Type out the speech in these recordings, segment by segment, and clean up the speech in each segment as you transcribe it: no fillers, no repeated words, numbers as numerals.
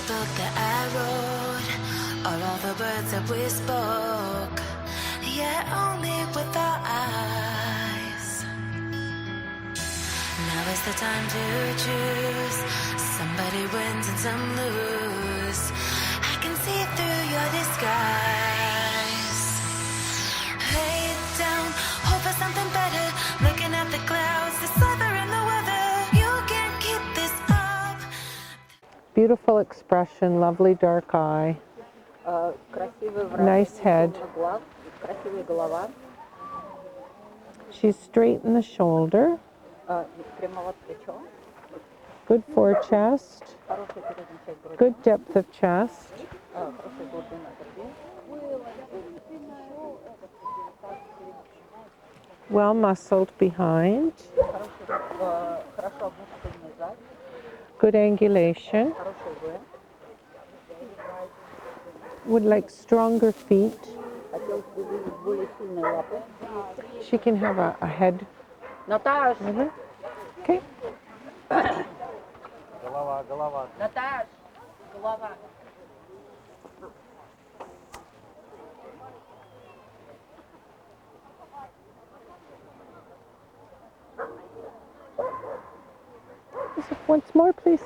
book that I wrote, or all the words that we spoke, yet only with our eyes. Now is the time to choose. Somebody wins and some lose. I can see through your disguise. Lay it down, hope for something better. Looking at the clouds, the weather and the weather. You can't keep this up. Beautiful expression, lovely dark eye. Nice head. She's straight in the shoulder. Good fore-chest. Good depth of chest. Well muscled behind. Good angulation. Would like stronger feet. She can have a head. Okay. Once more, please.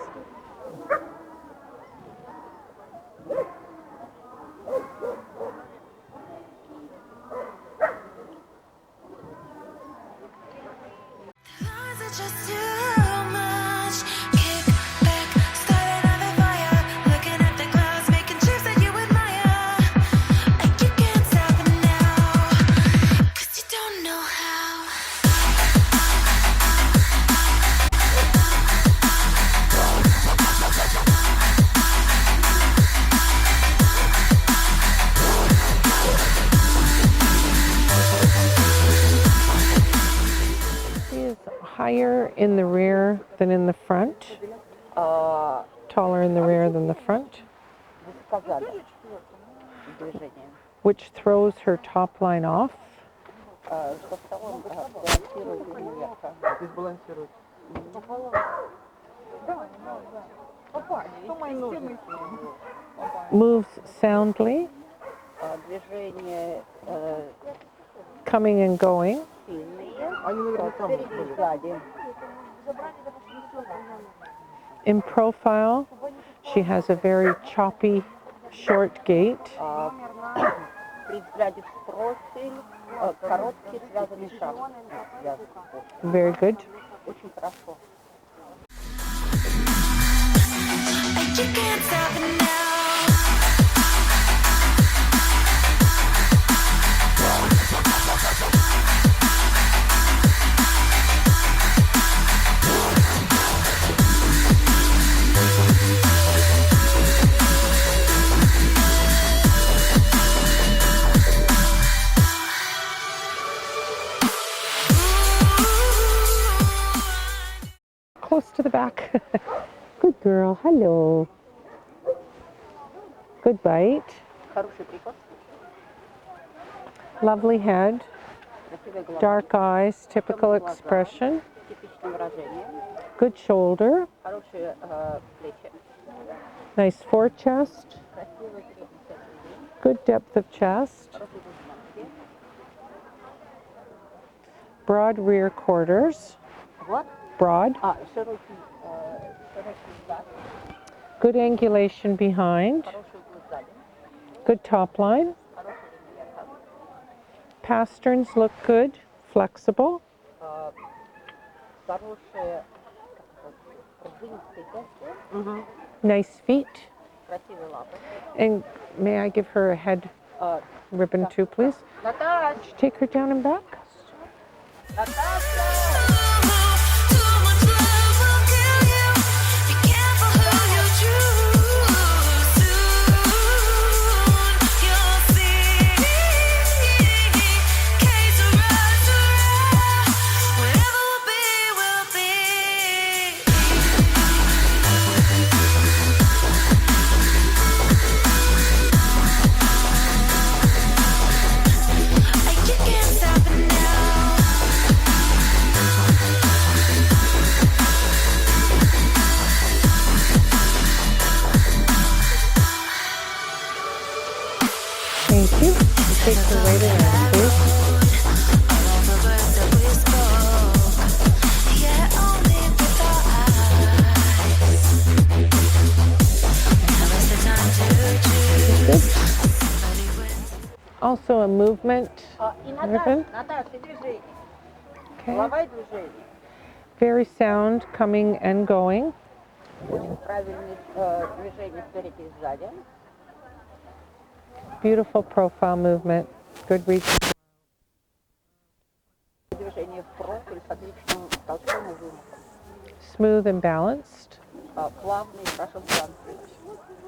Just too much. Kick back, start another fire. Looking at the clouds, making shapes that you admire. And you can't stop it now, 'cause you don't know how. Higher in the rear than in the front. Taller in the rear than the front. Which throws her top line off. Moves soundly. Coming and going. In profile, she has a very choppy, short gait. Very good. You can't stop it now. Close to the back. Good girl. Hello. Good bite. Lovely head. Dark eyes. Typical expression. Good shoulder. Nice fore-chest. Good depth of chest. Broad rear quarters. Broad. Good angulation behind. Good top line. Pasterns look good, flexible. Nice feet. And may I give her a head ribbon too, please? Would you take her down and back? Thank you. Take the right around, please. All of the words that we spoke, yeah, only with our eyes. Now is the time to choose. Good. Somebody wins. Also a movement ribbon. Okay. Very sound, coming and going. Beautiful profile movement. Good reach. Smooth and balanced.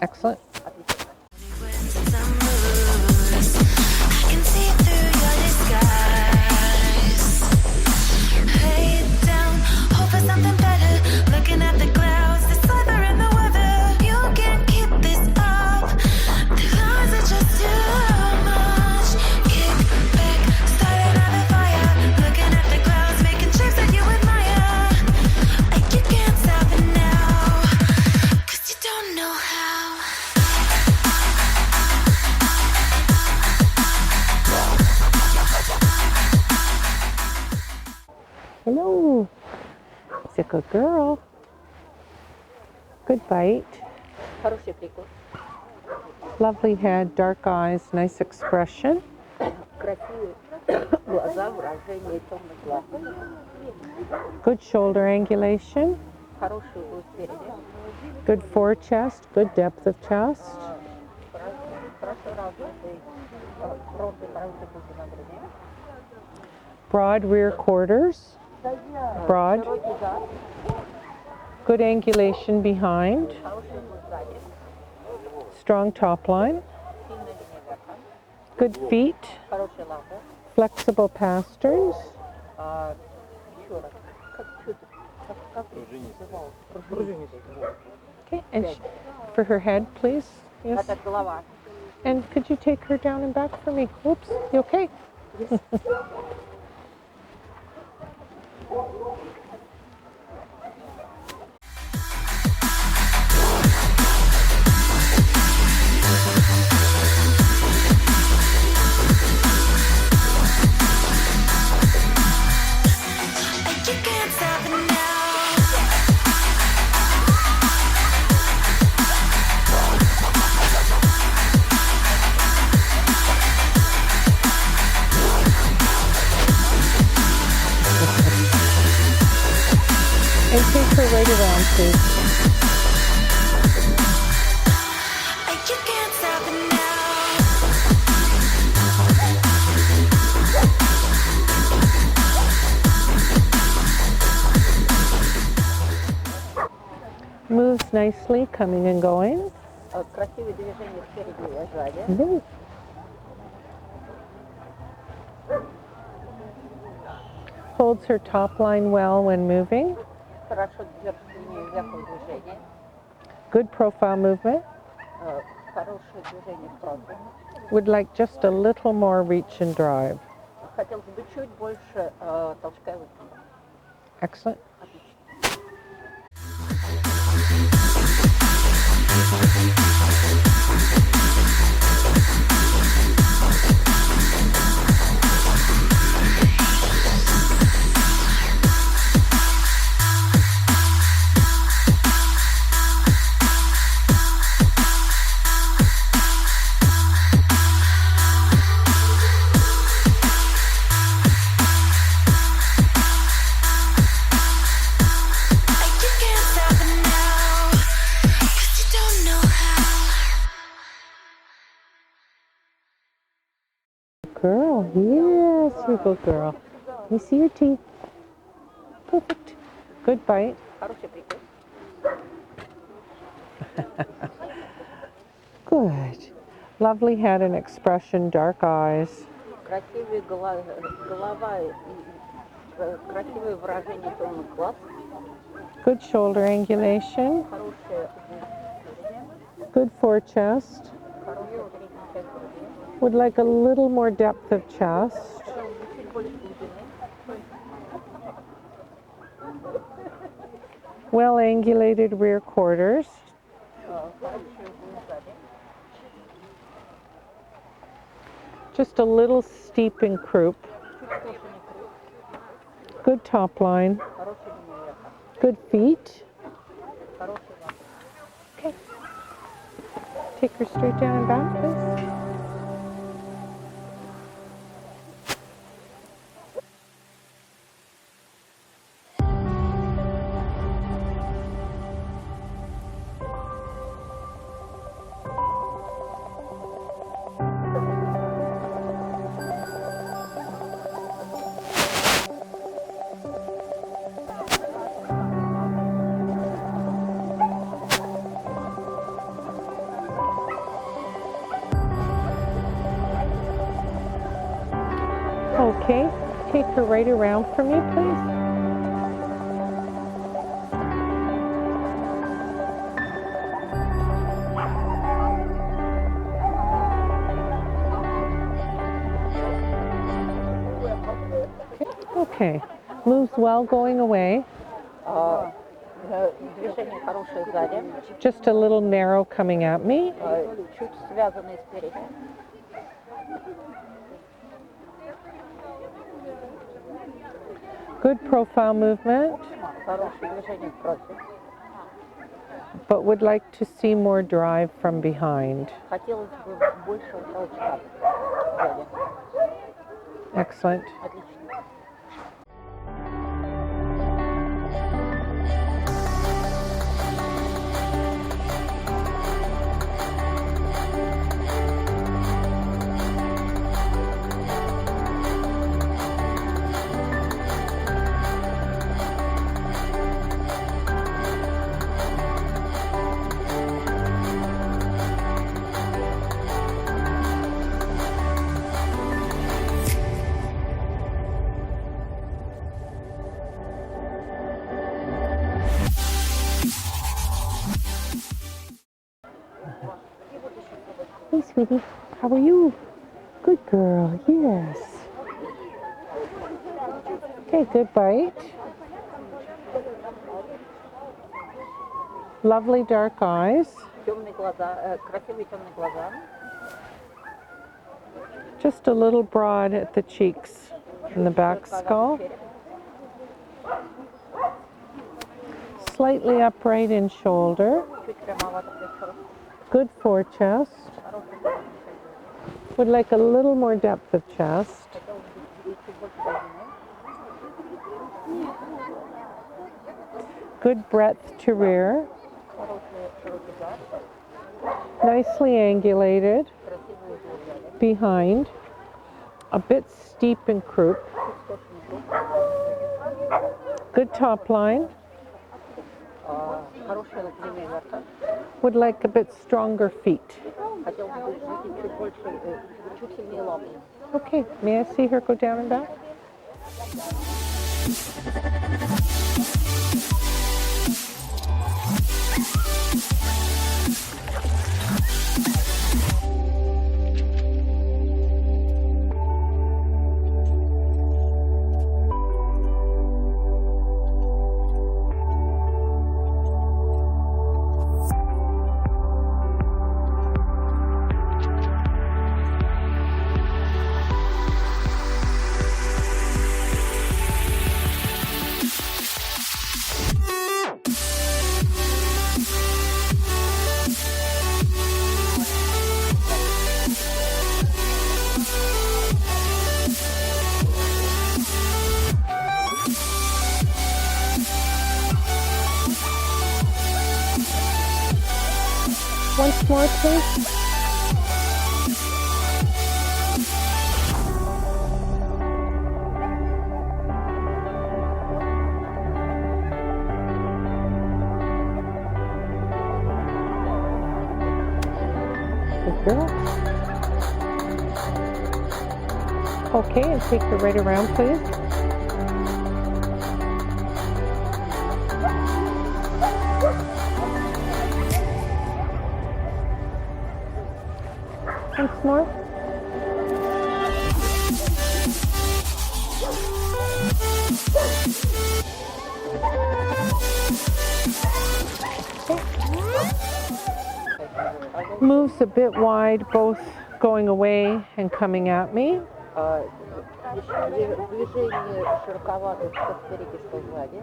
Excellent. Wins and some lose. I can see through your disguise. Head down, hope for something better. Looking at the clouds, the cyber and the weather. You can't keep this up. The lies are just too much. Kick back, start another fire. Looking at the clouds, making shapes that you admire. You can't stop it now, 'cause you don't know how. Hello. It's a good girl. Good bite. Lovely head, dark eyes, nice expression. Good shoulder angulation. Good fore chest, good depth of chest. Broad rear quarters. Broad. Good angulation behind. Strong top line. Good feet. Flexible pasterns. Okay, and for her head, please. Yes. And could you take her down and back for me? Oops, you okay? You can't stop it now. And take her right around, please. You can't stop it now. Moves nicely, coming and going. Mhm. Holds her top line well when moving. Good profile movement. Would like just a little more reach and drive. Excellent. You can't stop it now, 'cause you don't know how. Girl, yes, you're a good girl. Let me see your teeth. Perfect. Good bite. Good. Lovely head and expression, dark eyes. Good shoulder angulation. Good fore chest. Would like a little more depth of chest. Well angulated rear quarters. Just a little steep in croup. Good top line. Good feet. Okay. Take her straight down and back, please. Okay, take her right around for me, please. Okay, moves well going away. Just a little narrow coming at me. Good profile movement, but would like to see more drive from behind. Excellent. Hey, sweetie, how are you? Good girl, yes. Okay, good bite. Lovely dark eyes. Just a little broad at the cheeks and the back skull. Slightly upright in shoulder. Good forechest. Would like a little more depth of chest. Good breadth to rear. Nicely angulated behind. A bit steep in croup. Good top line. Would like a bit stronger feet. Okay, may I see her go down and back? Once more, please. Good girl. Okay, and take her right around, please. Once more. Okay. Moves a bit wide, both going away and coming at me. Движение широковато, что спереди, что сзади.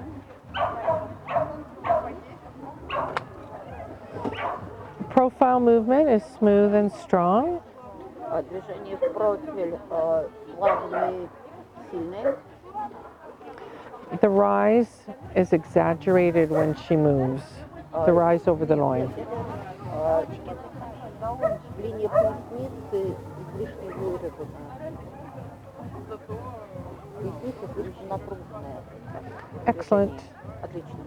Profile movement is smooth and strong. Движение в профиль плавные, сильные. The rise is exaggerated when she moves. The rise over the loin. Линия поясницы излишне выражена. Поясница излишне напруженная. Excellent. Отлично.